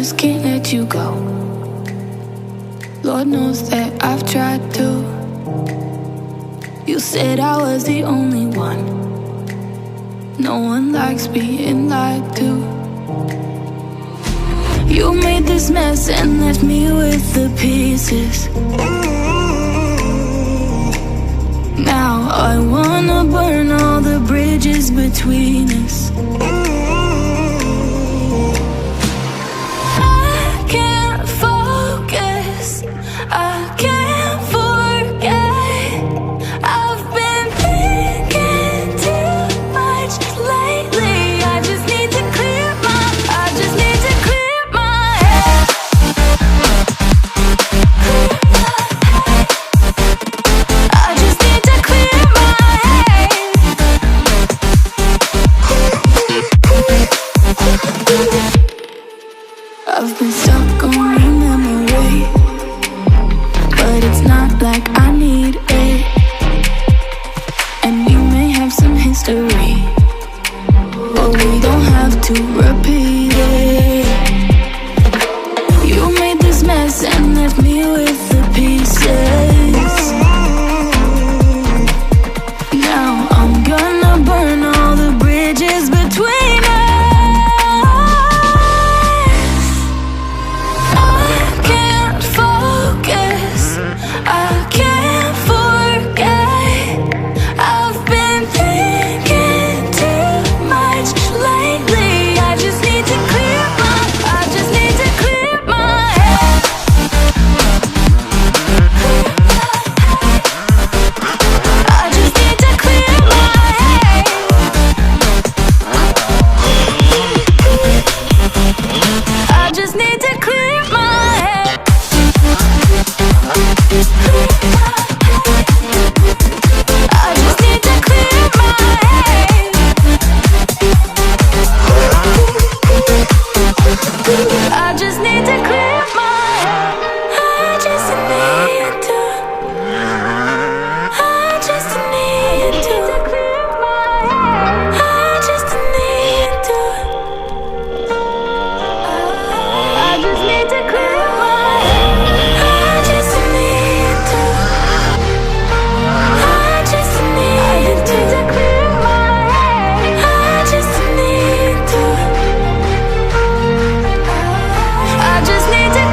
just can't let you go. Lord knows that I've tried to. You said I was the only one. No one likes being lied to. You made this mess and left me with the pieces. Now I wanna burn all the bridges between us. I can't focus, I can't forget. I've been thinking too much lately. I just need to clear my, I just need to clear my head. I just need to clear my head. I've been stuck on your memory, but it's not like I need it. And we may have some history, but we don't have to repeat it. You made this mess and left me with the pieces. Now I'm gonna burn all the bridges between us. I can't focus, I can't forget. I've been thinking too much lately. I just need to clear my, I just need to clear my head. I just need to clear my head. I just need to clear my head. I just need to clear my head. I just need to clear my head. I just need to. I just need to clear my head. I just need to. I just need to clear my head. I just need to. I just need to clear my head. I just need to. I just need to.